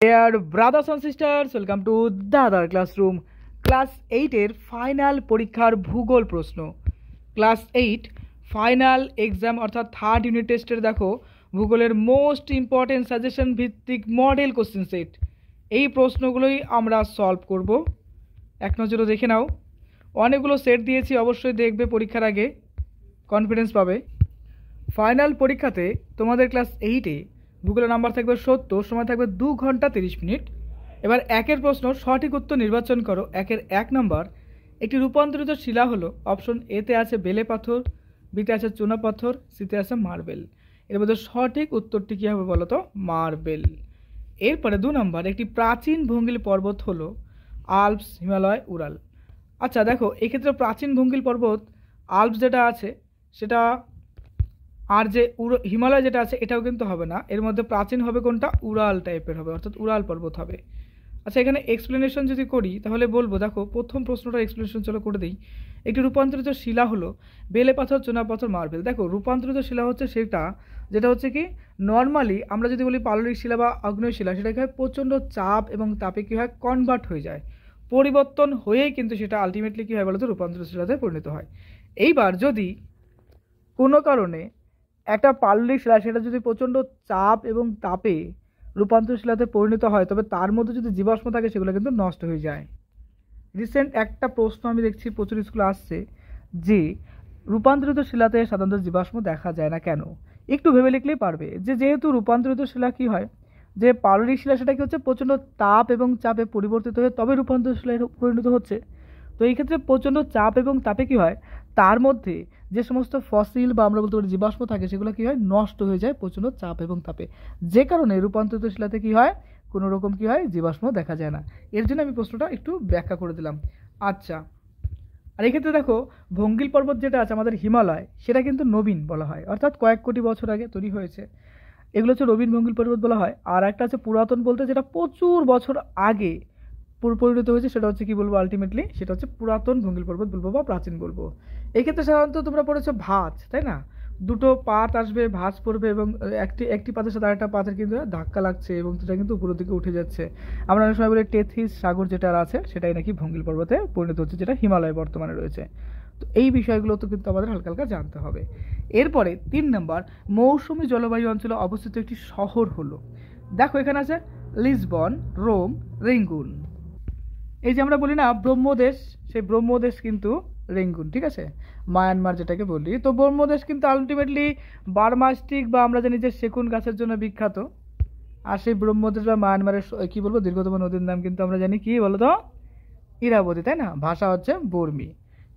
Dear brothers and sisters, welcome to the other classroom. Class 8 এর final পরীক্ষার ভূগোল প্রশ্ন। ক্লাস 8 ফাইনাল এক্সাম অর্থাৎ থার্ড ইউনিট টেস্টের দেখো ভূগোলের মোস্ট ইম্পর্টেন্ট সাজেশন ভিত্তিক মডেল কোশ্চেন সেট। এই প্রশ্নগুলোই আমরা সলভ করব। এক নজরে দেখে নাও, অনেকগুলো সেট দিয়েছি, অবশ্যই দেখবে, পরীক্ষার আগে কনফিডেন্স পাবে। ফাইনাল পরীক্ষাতে তোমাদের ক্লাস 8-এ ভূগোলের নাম্বার থাকবে 70, সময় থাকবে 2 ঘন্টা 30 মিনিট। এবার একের প্রশ্ন, সঠিক উত্তর নির্বাচন করো। একের 1 নম্বর, একটি রূপান্তরিত শিলা হলো অপশন এতে আছে বেলে পাথর, বিতে আছে চুনা পাথর, সিতে আছে মার্বেল। এর মধ্যে সঠিক উত্তরটি কী হবে বলো তো? মার্বেল। এরপরে 2 নম্বর, একটি প্রাচীন ভঙ্গিল পর্বত হলো আল্পস, হিমালয়, উরাল। আচ্ছা দেখো, এক্ষেত্রে প্রাচীন ভঙ্গিল পর্বত আল্পস যেটা আছে সেটা, আর যে হিমালয় যেটা আছে এটাও কিন্তু হবে না। এর মধ্যে প্রাচীন হবে কোনটা? উরাল টাইপের হবে, অর্থাৎ উরাল পর্বত হবে। আচ্ছা, এখানে এক্সপ্লেনেশন যদি করি তাহলে বলবো, দেখো প্রথম প্রশ্নটার এক্সপ্লেনেশন চলো করে দিই। একটি রূপান্তরিত শিলা হলো বেলে পাথর, চুনা পাথর, মার্বেল। দেখো রূপান্তরিত শিলা হচ্ছে সেটা যেটা হচ্ছে কি, নর্মালি আমরা যদি বলি পাললিক শিলা বা আগ্নেয় শিলা, সেটা কী হয়, প্রচণ্ড চাপ এবং তাপে কী হয়, কনভার্ট হয়ে যায়, পরিবর্তন হয়েই কিন্তু সেটা আলটিমেটলি কী হয় বলতো, রূপান্তরিত শিলাতে পরিণত হয়। এইবার যদি কোনো কারণে একটা পাললিক শিলা সেটা যদি প্রচণ্ড চাপ এবং তাপে রূপান্তর শিলাতে পরিণত হয়, তবে তার মধ্যে যদি জীবাশ্ম থাকে সেগুলো কিন্তু নষ্ট হয়ে যায়। রিসেন্ট একটা প্রশ্ন আমি দেখছি প্রচুর স্কুলে আসছে যে রূপান্তরিত শিলাতে সাধারণত জীবাশ্ম দেখা যায় না কেন। একটু ভেবে লিখলেই পারবে যে যেহেতু রূপান্তরিত শিলা কী হয়, যে পাললিক শিলা সেটা কি হচ্ছে, প্রচণ্ড তাপ এবং চাপে পরিবর্তিত হয়ে তবে রূপান্তরিত শিলায় পরিণত হচ্ছে। তো এই ক্ষেত্রে প্রচণ্ড চাপ এবং তাপে কী হয়, তার মধ্যে যে সমস্ত ফসিল বা আমরা বলতে পারি জীবাশ্ম থাকে সেগুলো কী হয়, নষ্ট হয়ে যায় প্রচণ্ড চাপ এবং তাপে, যে কারণে রূপান্তরিত শিলাতে কী হয়, কোনো রকম কী হয়, জীবাশ্ম দেখা যায় না। এর জন্য আমি প্রশ্নটা একটু ব্যাখ্যা করে দিলাম। আচ্ছা, আর এক্ষেত্রে দেখো ভঙ্গিল পর্বত যেটা আছে আমাদের হিমালয়, সেটা কিন্তু নবীন বলা হয়, অর্থাৎ কয়েক কোটি বছর আগে তৈরি হয়েছে। এগুলো হচ্ছে নবীন ভঙ্গিল পর্বত বলা হয়। আর একটা আছে পুরাতন বলতে, যেটা প্রচুর বছর আগে পরিণত হয়েছে, সেটা হচ্ছে কি বলবো, আলটিমেটলি সেটা হচ্ছে পুরাতন ভঙ্গিল পর্বত বলবো বা প্রাচীন বলবো। এক্ষেত্রে সাধারণত তোমরা পড়েছো ভাঁজ, তাই না? দুটো পাত আসবে, ভাঁজ পড়বে এবং একটি পাতের সাথে আরেকটা পাতের কিন্তু ধাক্কা লাগছে এবং সেটা কিন্তু উপরের দিকে উঠে যাচ্ছে। আমরা অনেক সময় বলি টেথিস সাগর যেটা আছে সেটাই নাকি ভঙ্গিল পর্বতে পরিণত হচ্ছে, যেটা হিমালয়ে বর্তমানে রয়েছে। তো এই বিষয়গুলো তো কিন্তু আমাদের হালকা হালকা জানতে হবে। এরপরে 3 নম্বর, মৌসুমী জলবায়ু অঞ্চলে অবস্থিত একটি শহর হলো, দেখো এখানে আছে লিসবন, রোম, রেঙ্গুন। এই যে আমরা বলি না ব্রহ্মদেশ, সেই ব্রহ্মদেশ কিন্তু রেঙ্গুন, ঠিক আছে, মায়ানমার যেটাকে বলি। তো ব্রহ্মদেশ কিন্তু আলটিমেটলি বার্মাস্টিক বা আমরা জানি যে সেগুন গাছের জন্য বিখ্যাত। আর সেই ব্রহ্মদেশ বা মায়ানমারের কি বলবো, দীর্ঘতম নদীর নাম কিন্তু আমরা জানি কি বলতো, ইরাবতী, তাই না? ভাষা হচ্ছে বর্মী।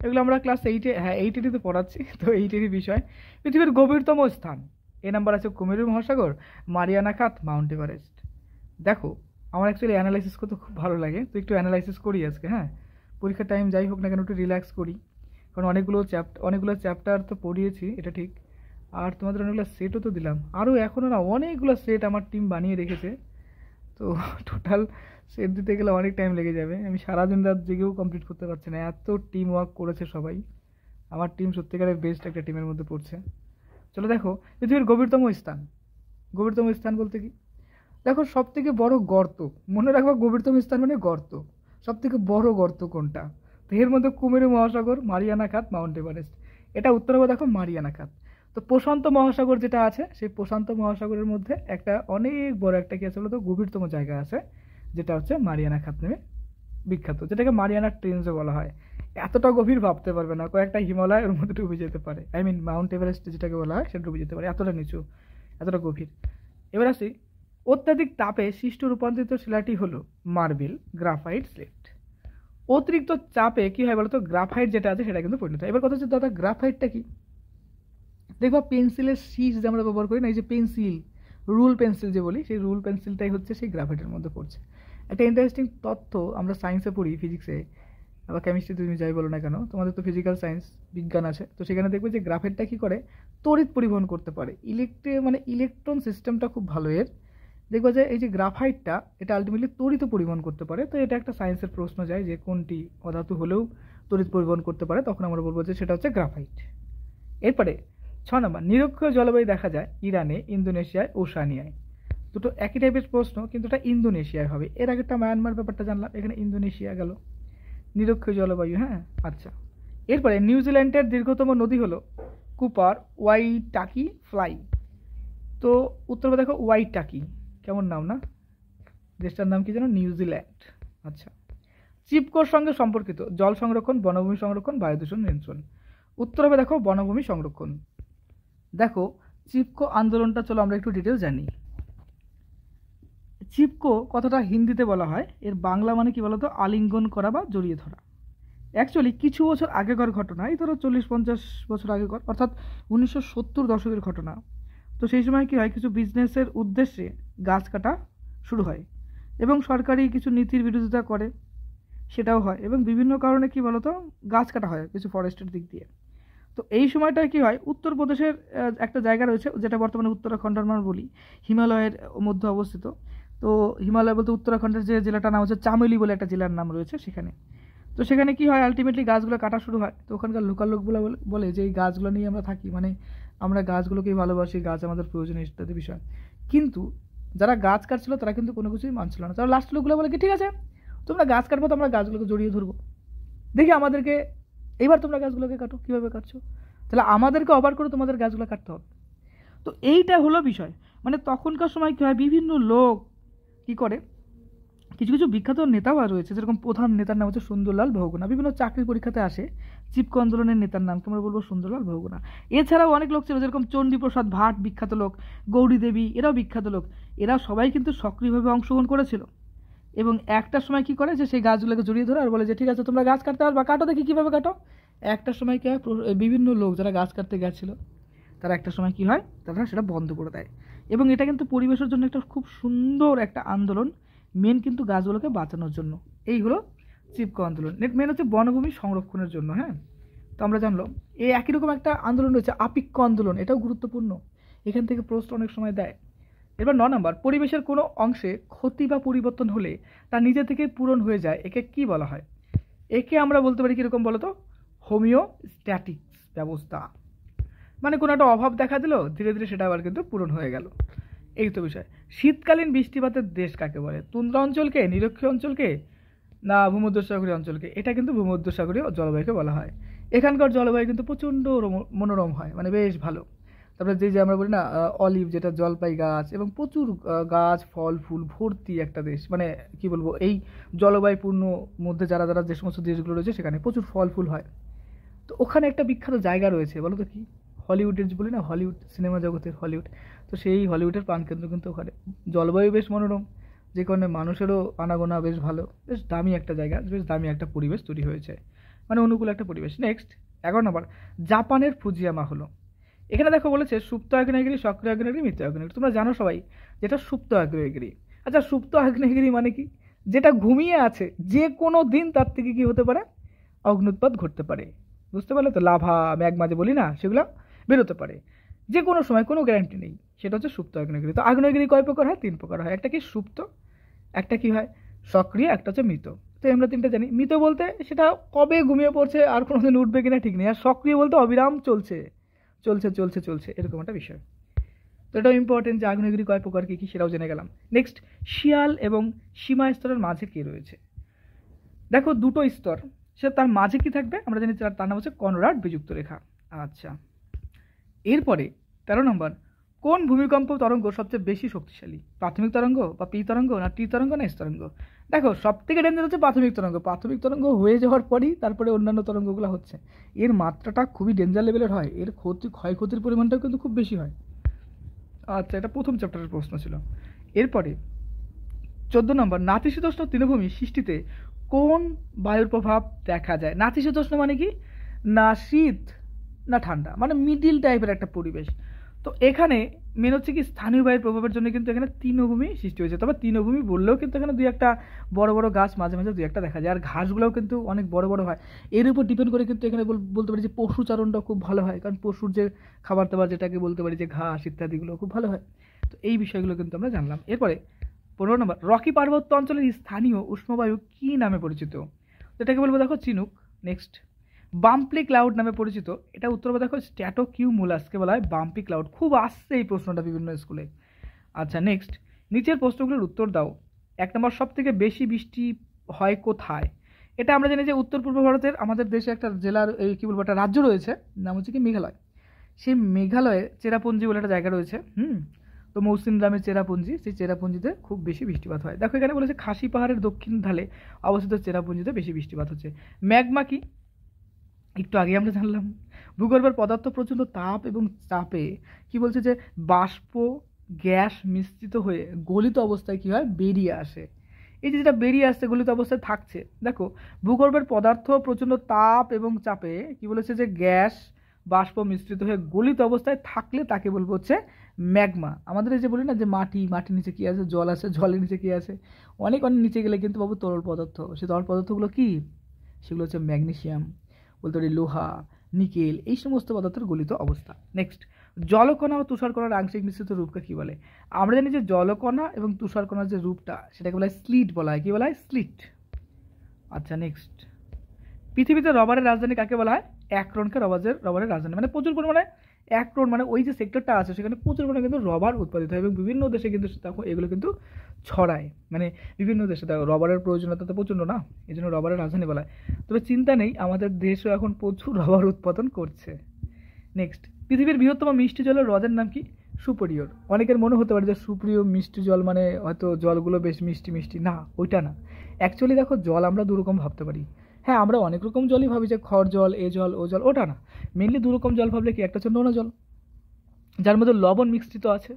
এগুলো আমরা ক্লাস 8-এ, হ্যাঁ 8-এরই তো পড়াচ্ছি, তো 8-এরই বিষয়। পৃথিবীর গভীরতম স্থান, এ নাম্বার আছে কুমেরু মহাসাগর, মারিয়ানা খাত, মাউন্ট এভারেস্ট। দেখো আমার অ্যাকচুয়ালি অ্যানালাইসিস করতে খুব ভালো লাগে, তো একটু অ্যানালাইসিস করি আজকে। হ্যাঁ, পরীক্ষার টাইম যাই হোক না কেন একটু রিল্যাক্স করি, কারণ অনেকগুলো চ্যাপ্টার তো পড়িয়েছি, এটা ঠিক। আর তোমাদের অনেকগুলো সেটও তো দিলাম, আরও এখনও না অনেকগুলো সেট আমার টিম বানিয়ে রেখেছে। তো টোটাল সেট দিতে গেলে অনেক টাইম লেগে যাবে, আমি সারাদিন রাত জেগেও কমপ্লিট করতে পারছি না, এত টিম ওয়ার্ক করেছে সবাই। আমার টিম সত্যিকারের বেস্ট একটা টিমের মধ্যে পড়ছে। চলো দেখো, পৃথিবীর গভীরতম স্থান, গভীরতম স্থান বলতে কি, দেখো সব থেকে বড় গর্ত, মনে রাখবা গভীরতম স্থান মানে গর্ত, সব থেকে বড় গর্ত কোনটা? তো এর মধ্যে কুমেরু মহাসাগর, মারিয়ানা খাত, মাউন্ট এভারেস্ট। এটা উত্তর হবে দেখো মারিয়ানা খাত। তো প্রশান্ত মহাসাগর যেটা আছে, সেই প্রশান্ত মহাসাগরের মধ্যে একটা অনেক বড় একটা কি আছে বলতো, গভীরতম জায়গা আছে, যেটা হচ্ছে মারিয়ানা খাত নামে বিখ্যাত, যেটাকে মারিয়ানা ট্রেঞ্চও বলা হয়। এতটা গভীর ভাবতে পারবে না, কয়েকটা হিমালয় ওর মধ্যে ডুবে যেতে পারে, মাউন্ট এভারেস্ট যেটাকে বলা হয় সেটা ডুবে যেতে পারে, এতটা নিচু, এতটা গভীর। এবার আসি, অত্যাধিক তাপে সৃষ্ট রূপান্তরিত শিলাটি হলো মার্বেল, গ্রাফাইট, স্লেট। অতিরিক্ত চাপে কি হয় বলতো, গ্রাফাইট যেটা আছে সেটা কিন্তু পরিণত হয়। এবার কথা হচ্ছে দাদা গ্রাফাইটটা কি, দেখবা পেন্সিলের শীষ যে আমরা ব্যবহার করি না, এই যে পেন্সিল, রুল পেন্সিল যে বলি, সেই রুল পেন্সিলটাই হচ্ছে সেই গ্রাফাইটের মধ্যে পড়ছে। একটা ইন্টারেস্টিং তথ্য আমরা সায়েন্সে পড়ি, ফিজিক্সে বা কেমিস্ট্রিতে, তুমি যাই বলো না কেন, তোমাদের তো ফিজিক্যাল সায়েন্স বিজ্ঞান আছে, তো সেখানে দেখবে যে গ্রাফাইটটা কী করে, তড়িৎ পরিবহন করতে পারে, ইলেকট্রন সিস্টেমটা খুব ভালো এর। দেখবা যে এই যে গ্রাফাইটটা, এটা আলটিমেটলি তড়িৎ পরিবহন করতে পারে। তো এটা একটা সায়েন্সের প্রশ্ন যায় যে কোনটি অধাতু হলেও তড়িৎ পরিবহন করতে পারে, তখন আমরা বলবো যে সেটা হচ্ছে গ্রাফাইট। এরপরে 6 নম্বর, নিরক্ষীয় জলবায়ু দেখা যায় ইরানে, ইন্দোনেশিয়ায়, ওশানিয়ায়। তো দুটো একই টাইপের প্রশ্ন, কিন্তু এটা ইন্দোনেশিয়ায় হবে। এর আগেরটা মায়ানমার ব্যাপারটা জানলাম, এখানে ইন্দোনেশিয়া গেল, নিরক্ষীয় জলবায়ু। হ্যাঁ, আচ্ছা। এরপরে নিউজিল্যান্ডের দীর্ঘতম নদী হলো কুপার ওয়াইটাকি ফ্লাই। তো উত্তর দেখো ওয়াইটাকি, কেমন নাম না? দেশটার নাম কি যেন? নিউজিল্যান্ড। আচ্ছা। চিপকোর সঙ্গে সম্পর্কিত জল সংরক্ষণ, বনভূমি সংরক্ষণ, বায়ু দূষণ নিয়ন্ত্রণ। উত্তর হবে দেখো বনভূমি সংরক্ষণ। দেখো চিপকো আন্দোলনটা চলো আমরা একটু ডিটেলস জানি। চিপকো কথাটা হিন্দিতে বলা হয়, এর বাংলা মানে কি বলতো? আলিঙ্গন করা বা জড়িয়ে ধরা। অ্যাকচুয়ালি কিছু বছর আগেকার ঘটনা, এই ধরো 40-50 বছর আগেকার, অর্থাৎ 1970 দশকের ঘটনা। তো সেই সময় কি হয়, কিছু বিজনেসের উদ্দেশ্যে গাছ কাটা শুরু হয় এবং সরকারি কিছু নীতির বিরোধিতা করে, সেটাও হয়, এবং বিভিন্ন কারণে কি বলতো গাছ কাটা হয় কিছু ফরেস্টের দিক দিয়ে। তো এই সময়টায় কি হয়, উত্তরপ্রদেশের একটা জায়গা রয়েছে যেটা বর্তমানে উত্তরাখণ্ড আমরা বলি, হিমালয়ের মধ্যে অবস্থিত। তো হিমালয় বলতে উত্তরাখণ্ডের যে জেলাটার নাম হচ্ছে চামেলি বলে একটা জেলার নাম রয়েছে সেখানে। তো সেখানে কি হয়, আলটিমেটলি গাছগুলো কাটা শুরু হয়। তো ওখানকার লোকাল লোকগুলো বলে যে এই গাছগুলো নিয়ে আমরা থাকি, মানে আমরা গাছগুলোকেই ভালোবাসি, গাছ আমাদের প্রয়োজনীয় ইত্যাদি বিষয়। কিন্তু যারা গাছ কাটছিল তারা কিন্তু কোনো কিছুই মানছিল না। তারা লাস্ট লোকগুলো বলে কি, ঠিক আছে তোমরা গাছ কাটবো, তো আমরা গাছগুলোকে জড়িয়ে ধরবো, দেখি আমাদেরকে এইবার তোমরা গাছগুলোকে কাটো, কীভাবে কাটছো, তাহলে আমাদেরকে অবার করে তোমাদের গাছগুলো কাটতে হবে। তো এইটা হলো বিষয়। মানে তখনকার সময় কী হয়, বিভিন্ন লোক কী করে, কিছু কিছু বিখ্যাত নেতাও রয়েছে, যেরকম প্রধান নেতার নাম হচ্ছে সুন্দরলাল বহুগুণা, বিভিন্ন চাকরির পরীক্ষাতে আসে। চিপকো আন্দোলনের নেতার নাম আমরা বলবো সুন্দরলাল বহুগুণা। এছাড়াও অনেক লোক ছিল, যেরকম চণ্ডীপ্রসাদ ভাট বিখ্যাত লোক, গৌরী দেবী এরাও বিখ্যাত লোক। এরা সবাই কিন্তু সক্রিয়ভাবে অংশগ্রহণ করেছিল এবং একটা সময় কি করে যে সেই গাছগুলোকে জড়িয়ে ধরে আর বলে যে ঠিক আছে তোমরা গাছ কাটতে পারবা, কাটো, দেখি কীভাবে কাটো। একটা সময় কী হয়, বিভিন্ন লোক যারা গাছ কাটতে গেছিলো তারা একটা সময় কি হয়, তারা সেটা বন্ধ করে দেয়। এবং এটা কিন্তু পরিবেশের জন্য একটা খুব সুন্দর একটা আন্দোলন, মেন কিন্তু গাছগুলোকে বাঁচানোর জন্য। এই হলো চিপকো আন্দোলন। মেন হচ্ছে বনভূমি সংরক্ষণের জন্য। হ্যাঁ, তো আমরা জানলো এই একই রকম একটা আন্দোলন রয়েছে আপিক্য আন্দোলন, এটাও গুরুত্বপূর্ণ, এখান থেকে প্রশ্ন অনেক সময় দেয়। এবার 9 নম্বর, পরিবেশের কোনো অংশে ক্ষতি বা পরিবর্তন হলে তা নিজে থেকে পূরণ হয়ে যায়, একে কি বলা হয়? একে আমরা বলতে পারি কীরকম বলো তো, হোমিওস্ট্যাটিক্স ব্যবস্থা। মানে কোনো একটা অভাব দেখা দিল, ধীরে ধীরে সেটা আবার কিন্তু পূরণ হয়ে গেল, এই তো বিষয়। শীতকালীন বৃষ্টিপাতের দেশ কাকে বলে? তুন্দ্রা অঞ্চলকে, নিরক্ষীয় অঞ্চলকে, না ভূমধ্যসাগরীয় অঞ্চলকে? এটা কিন্তু ভূমধ্যসাগরীয় জলবায়ুকে বলা হয়। এখানকার জলবায়ু কিন্তু প্রচণ্ড মনোরম হয়, মানে বেশ ভালো। তারপরে যে আমরা বলি না অলিভ, যেটা জলপাই গাছ, এবং প্রচুর গাছ ফল ফুল ভর্তি একটা দেশ, মানে কি বলবো, এই জলবায়ুপূর্ণ মধ্যে যারা যারা যে সমস্ত দেশগুলো রয়েছে সেখানে প্রচুর ফল ফুল হয়। তো ওখানে একটা বিখ্যাত জায়গা রয়েছে, বলো তো কি? হলিউডের বলি না, হলিউড সিনেমা জগতের হলিউড, তো সেই হলিউডের প্রাণকেন্দ্র কিন্তু ওখানে। জলবায়ু বেশ মনোরম, যে কারণে মানুষেরও আনাগোনা বেশ ভালো, বেশ দামি একটা জায়গা, বেশ দামি একটা পরিবেশ তৈরি হয়েছে, মানে অনুকূল একটা পরিবেশ। নেক্সট 11 নম্বর, জাপানের ফুজিয়ামা হলো। এখানে দেখো বলেছে সুপ্ত আগ্নেয়গিরি, সক্রিয় আগ্নেয়গিরি, মৃত আগ্নেয়গিরি। তোমরা জানো সবাই যেটা সুপ্ত আগ্নেয়গিরি। আচ্ছা, সুপ্ত আগ্নেয়গিরি মানে কি? যেটা ঘুমিয়ে আছে, যে কোনো দিন তার থেকে কি হতে পারে, অগ্নুৎপাত ঘটতে পারে। বুঝতে পারলে তো? লাভা ম্যাগমা যে বলি না, সেগুলো বেরোতে পারে যে কোনো সময়, কোনো গ্যারান্টি নেই। সেটা হচ্ছে সুপ্ত আগ্নেয়গিরি। তো আগ্নেয়গিরি কয় প্রকার হয়? 3 প্রকার হয়। একটা কি সুপ্ত, একটা কি হয় সক্রিয়, একটা হচ্ছে মৃত। তো আমরা 3টা জানি। মৃত বলতে সেটা কবে ঘুমিয়ে পড়ছে, আর কোনোদিন উঠবে কিনা ঠিক নেই। আর সক্রিয় বলতে অবিরাম চলছে চলছে চলছে চলছে, এরকম একটা বিষয়। তো এটাও ইম্পর্টেন্ট যে আগ্নেয়গিরি কয় প্রকার, কী কী, সেটাও জেনে গেলাম। নেক্সট, শিয়াল এবং সীমা স্তরের মাঝে কী রয়েছে? দেখো দুটো স্তর, সে তার মাঝে কি থাকবে আমরা জানি, তার নাম হচ্ছে কনরাড বিযুক্ত রেখা। আচ্ছা, এরপরে 13 নম্বর, কোন ভূমিকম্প তরঙ্গ সবচেয়ে বেশি শক্তিশালী? প্রাথমিক তরঙ্গ বা পি তরঙ্গ, না টি তরঙ্গ, না এস তরঙ্গ? দেখো সব থেকে ডেঞ্জার হচ্ছে প্রাথমিক তরঙ্গ। প্রাথমিক তরঙ্গ হয়ে যাওয়ার পরই তারপরে অন্যান্য তরঙ্গগুলো হচ্ছে। এর মাত্রাটা খুবই ডেঞ্জার লেভেলের হয়, এর ক্ষয়ক্ষতির পরিমাণটাও কিন্তু খুব বেশি হয়। আচ্ছা, এটা প্রথম চ্যাপ্টারের প্রশ্ন ছিল। এরপরে 14 নম্বর, নাতিশীতোষ্ণ তৃণভূমি সৃষ্টিতে কোন বায়ুর প্রভাব দেখা যায়? নাতিশীতোষ্ণ মানে কি? না শীত না ঠান্ডা, মানে মিডিল টাইপের একটা পরিবেশ। তো এখানে মেন হচ্ছে কি, স্থানীয় বায়ুর প্রভাবের জন্য কিন্তু এখানে তৃণভূমি সৃষ্টি হয়েছে। তবে তৃণভূমি বললেও কিন্তু এখানে 2-1টা বড় বড় গাছ মাঝে মাঝে 2-1টা দেখা যায়, আর ঘাসগুলোও কিন্তু অনেক বড় বড় হয়। এর উপর ডিপেন্ড করে কিন্তু এখানে বলতে পারি যে পশুচারণটাও খুব ভালো হয়, কারণ পশুর যে খাবার দাবার, যেটাকে বলতে পারি যে ঘাস ইত্যাদিগুলো খুব ভালো হয়। তো এই বিষয়গুলো কিন্তু আমরা জানলাম। এরপরে 15 নম্বর, রকি পার্বত্য অঞ্চলের স্থানীয় উষ্ণবায়ু কী নামে পরিচিত? যেটাকে বলবো দেখো চিনুক। নেক্সট, বাম্পলি ক্লাউড নামে পরিচিত, এটা উত্তর হবে দেখো স্ট্র্যাটোকিউমুলাসকে বলা হয় বাম্পি ক্লাউড। খুব আসছে এই প্রশ্নটা বিভিন্ন স্কুলে। আচ্ছা, নেক্সট, নিচের প্রশ্নগুলোর উত্তর দাও। 1 নম্বর, সবথেকে বেশি বৃষ্টি হয় কোথায়? এটা আমরা জানি যে উত্তর পূর্ব ভারতের আমাদের দেশে একটা জেলার কী বলবো একটা রাজ্য রয়েছে, নাম হচ্ছে কি মেঘালয়। সেই মেঘালয়ে চেরাপুঞ্জি বলে একটা জায়গা রয়েছে, তো মৌসিনরামের চেরাপুঞ্জি, সেই চেরাপুঞ্জিতে খুব বেশি বৃষ্টিপাত হয়। দেখো এখানে বলেছে খাসি পাহাড়ের দক্ষিণ ঢালে অবস্থিত চেরাপুঞ্জিতে বেশি বৃষ্টিপাত হচ্ছে। ম্যাগমা কি? একটু আগে আমরা জানলাম। ভূগর্ভের পদার্থ প্রচণ্ড তাপ এবং চাপে কি বলছে যে বাষ্প গ্যাস মিশ্রিত হয়ে গলিত অবস্থায় কি হয়, বেরিয়ে আসে। এই যে যেটা বেরিয়ে আসছে গলিত অবস্থায় থাকছে, দেখো ভূগর্ভের পদার্থ প্রচণ্ড তাপ এবং চাপে কি বলেছে যে গ্যাস বাষ্প মিশ্রিত হয়ে গলিত অবস্থায় থাকলে তাকে বলবো হচ্ছে ম্যাগমা। আমাদের এই যে বলি না যে মাটির নিচে কি আছে, জল আছে, জলের নিচে কি আছে, অনেক নিচে গেলে কিন্তু পাবো তরল পদার্থ। সেই তরল পদার্থগুলো কি? সেগুলো হচ্ছে ম্যাগনেসিয়াম, বলতে পারি লোহা, নিকেল, এই সমস্ত পদার্থের গলিত অবস্থা। নেক্সট, জলকণা ও তুষারকণার আংশিক মিশ্রিত রূপকে কি বলে? আমরা জানি যে জলকণা এবং তুষারকণার যে রূপটা সেটাকে বলা হয় স্লিট বলা হয়। কি বলা হয়? স্লিট। আচ্ছা নেক্সট, পৃথিবীতে রবারের রাজধানী কাকে বলা হয়? অ্যাক্রনকে রবারের রাজধানী, মানে প্রচুর পরিমাণে অ্যাক্রন মানে ওই যে সেক্টরটা আছে সেখানে প্রচুর পরিমাণে কিন্তু রবার উৎপাদিত হয় এবং বিভিন্ন দেশে কিন্তু তখন এগুলো কিন্তু ছড়ায়, মানে বিভিন্ন দেশে রবারের প্রয়োজনীয়তা তো প্রচণ্ড না, এই জন্য রবারের রাজধানী বলা হয়। তবে চিন্তা নেই, আমাদের দেশও এখন প্রচুর রবার উৎপাদন করছে। নেক্সট, পৃথিবীর বৃহত্তম মিষ্টি জলের হ্রদের নাম কি? সুপিরিয়র। অনেকের মনে হতে পারে যে সুপ্রিয় মিষ্টি জল মানে হয়তো জলগুলো বেশ মিষ্টি মিষ্টি, না ওইটা না। অ্যাকচুয়ালি দেখো জল আমরা দুরকম ভাবতে পারি। হ্যাঁ, আমরা অনেক রকম জলই ভাবি যে খড় জল, এ জল, ও জল, ওটা না। মেনলি দুরকম জল ভাবলে কি, একটা হচ্ছে নোনা জল যার মধ্যে লবণ মিশ্রিত আছে,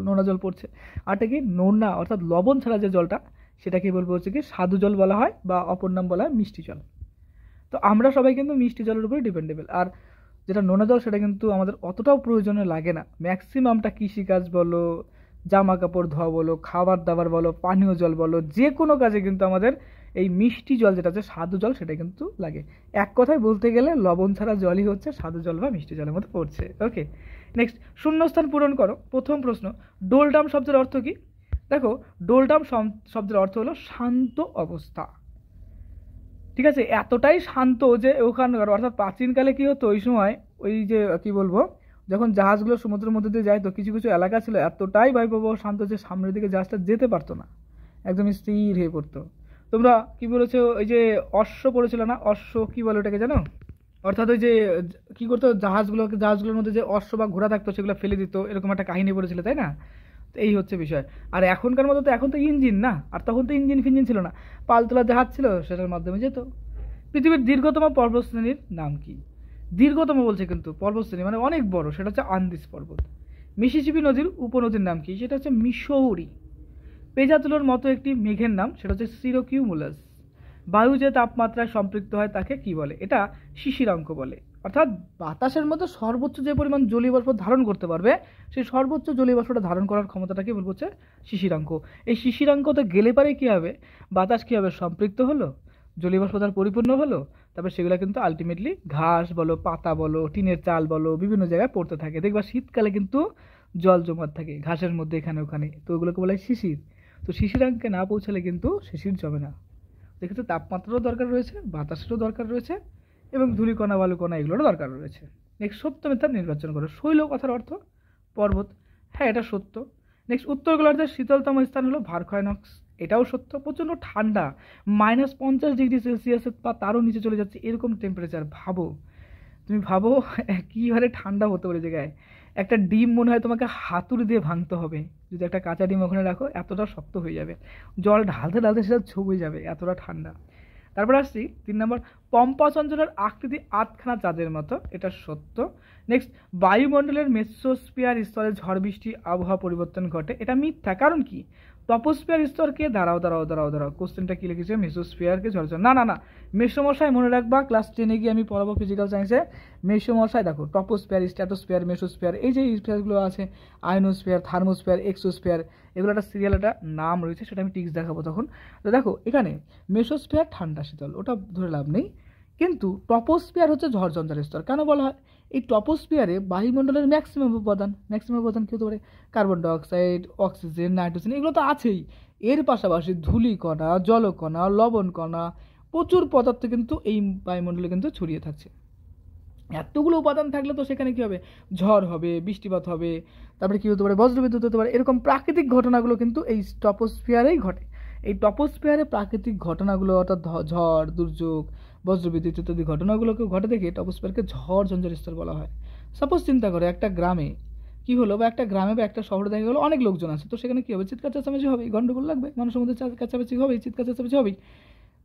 নোনা জল পড়ছে। আরটা কি নোনা অর্থাৎ লবণ ছাড়া যে জলটা সেটাকে বলবো হচ্ছে কি স্বাদু জল বলা হয়, বা অপর নাম বলা হয় মিষ্টি জল। তো আমরা সবাই কিন্তু মিষ্টি জলের উপরে ডিপেন্ডেবল। আর যেটা নোনা জল সেটা কিন্তু আমাদের অতটাও প্রয়োজনীয় লাগে না। ম্যাক্সিমামটা কৃষিকাজ বলো, জামা কাপড় ধোয়া বলো, খাবার দাবার বলো, পানীয় জল বলো, যে কোনো কাজে কিন্তু আমাদের এই মিষ্টি জল যেটা আছে স্বাদু জল সেটা কিন্তু লাগে। এক কথায় বলতে গেলে লবণ ছাড়া জলই হচ্ছে স্বাদু জল বা মিষ্টি জলের মধ্যে পড়ছে। ওকে নেক্সট, শূন্যস্থান পূরণ করো। প্রথম প্রশ্ন, ডোলডাম শব্দের অর্থ কি? দেখো ডোলডাম শব্দের অর্থ হলো শান্ত অবস্থা। ঠিক আছে, এতটাই শান্ত যে ওখানকার অর্থাৎ প্রাচীনকালে কি হতো ওই সময়, ওই যে কি বলবো, যখন জাহাজগুলো সমুদ্রের মধ্যে দিয়ে যায় তো কিছু কিছু এলাকা ছিল এতটাই ভয়াবহ শান্ত যে সামনের দিকে জাহাজটা যেতে পারতো না, একদম স্থির হয়ে পড়তো। তোমরা কি বলেছো, ওই যে অশ্ব পড়েছিল না, অশ্ব কি বলে ওটাকে জানো? অর্থাৎ ওই যে কি করতো জাহাজগুলোর মধ্যে যে অশ্ব বা ঘোড়া থাকতো সেগুলো ফেলে দিত, এরকম একটা কাহিনী পড়েছিল তাই না? তো এই হচ্ছে বিষয়। আর এখনকার মতো তো এখন তো ইঞ্জিন না, আর তখন তো ইঞ্জিন ফিঞ্জিন ছিল না, পালতোলা জাহাজ ছিল, সেটার মাধ্যমে যেত। পৃথিবীর দীর্ঘতম পর্বতশ্রেণীর নাম কি? দীর্ঘতম বলছে কিন্তু পর্বতশ্রেণী মানে অনেক বড়, সেটা হচ্ছে আন্দিজ পর্বত। মিসিসিপি নদীর উপনদীর নাম কি? সেটা হচ্ছে মিসৌরি। পেঁজাতুলোর মতো একটি মেঘের নাম, সেটা হচ্ছে সিরোকিউমুলাস। বায়ু যে তাপমাত্রায় সম্পৃক্ত হয় তাকে কি বলে? এটা শিশিরাঙ্ক বলে। অর্থাৎ বাতাসের মধ্যে সর্বোচ্চ যে পরিমাণ জলীয় বাষ্প ধারণ করতে পারবে সেই সর্বোচ্চ জলীয় বাষ্পটা ধারণ করার ক্ষমতাটাকে বলবো হচ্ছে শিশিরাঙ্ক। এই শিশিরাঙ্কতে গেলে পারে কী হবে, বাতাস কী হবে, সম্পৃক্ত হলো, জলীয় বাষ্প তার পরিপূর্ণ হলো, তারপর সেগুলো কিন্তু আলটিমেটলি ঘাস বলো, পাতা বলো, টিনের চাল বলো, বিভিন্ন জায়গায় পড়তে থাকে। দেখবা শীতকালে কিন্তু জল জমাট থাকে ঘাসের মধ্যে এখানে ওখানে, তো ওগুলোকে বলা হয় শিশির। তো শিশিরাঙ্কে না পৌঁছালে কিন্তু শিশির জমে না। সেক্ষেত্রে তাপমাত্রারও দরকার রয়েছে, বাতাসেরও দরকার রয়েছে, এবং ধূলিকণা বালুকণা এগুলোরও দরকার রয়েছে। নেক্সট, সত্য মিথ্যা নির্বাচন করো। শৈল কথার অর্থ পর্বত, হ্যাঁ এটা সত্য। নেক্সট, উত্তর গোলার্ধের শীতলতম স্থান হলো ভারখয়নক্স, এটাও সত্য। প্রচণ্ড ঠান্ডা, -50°C বা তারও নিচে চলে যাচ্ছে এরকম টেম্পারেচার। তুমি ভাবো কী হারে ঠান্ডা হতে পারে জায়গায়। একটা ডিম মনে হয় তোমাকে হাতুড়ি দিয়ে ভাঙতে হবে, যদি একটা কাঁচা ডিম ওখানে রাখো এতটা শক্ত হয়ে যাবে, জল ঢালতে ঢালতে সেটা ছুঁয়ে যাবে, এতটা ঠান্ডা। তারপর আসছি 3 নম্বর, পম্পাস অঞ্চলের আকৃতি আধখানা চাঁদের মতো, এটা সত্য। নেক্সট, বায়ুমণ্ডলের মেসোস্ফিয়ার স্তরে ঝড় বৃষ্টি আবহাওয়া পরিবর্তন ঘটে, এটা মিথ্যা। কারণ কি, টপোস্ফিয়ার স্তরকে দাঁড়াও, কোশ্চেনটা কি লিখেছে, মেসোস্ফিয়ারকে ঝড় না না না, মেসোমশাই মনে রাখবা, ক্লাস 10-এ গিয়ে আমি পড়াবো ফিজিক্যাল সায়েন্সে। মেসোমশাই দেখো টপোস্ফিয়ার, স্ট্র্যাটোস্ফিয়ার, মেসোস্ফিয়ার, এই যে স্ফিয়ারগুলো আছে, আয়নোস্ফিয়ার, থার্মোস্ফিয়ার, এক্সোস্ফিয়ার, এগুলো একটা সিরিয়াল একটা নাম রয়েছে, সেটা আমি টিক্স দেখাবো তখন। তো দেখো এখানে মেসোস্ফিয়ার ঠান্ডা শীতল, ওটা ধরে লাভ নেই, কিন্তু টপোস্ফিয়ার হচ্ছে ঝড়ঝঞ্ঝার স্তর। কেন বলা হয়? এই টপোস্ফিয়ারে বায়ুমণ্ডলের ম্যাক্সিমাম উপাদান কী হতে পারে, কার্বন ডাইঅক্সাইড, অক্সিজেন, নাইট্রোজেন, এগুলো তো আছেই। এর পাশাপাশি ধূলিকণা, জলকণা, লবণকণা, প্রচুর পদার্থ কিন্তু এই বায়ুমণ্ডলে কিন্তু ছড়িয়ে থাকছে। এতগুলো উপাদান থাকলে তো সেখানে কী হবে, ঝড় হবে, বৃষ্টিপাত হবে, তারপরে কী হতে পারে, বজ্রবিদ্যুৎ হতে পারে। এরকম প্রাকৃতিক ঘটনাগুলো কিন্তু এই টপোস্ফিয়ারেই ঘটে। এই টপোস্ফিয়ারে প্রাকৃতিক ঘটনাগুলো অর্থাৎ ঝড়, দুর্যোগ, বজ্রবিদ্যুৎ ইত্যাদি ঘটনাগুলোকে ঘটে দেখে টপোস্ফিয়ারকে ঝড় ঝঞ্ঝার স্তর বলা হয়। সাপোজ চিন্তা করে একটা গ্রামে কী হলো, বা একটা গ্রামে বা একটা শহরে দেখা গেলো অনেক লোকজন আছে, তো সেখানে কী হবে, চিৎকার চেঁচামেচি হবেই, গন্ডগোল লাগবে, মানুষের মধ্যে চেঁচামেচি হবেই, চিৎকার চেঁচামেচি হবেই।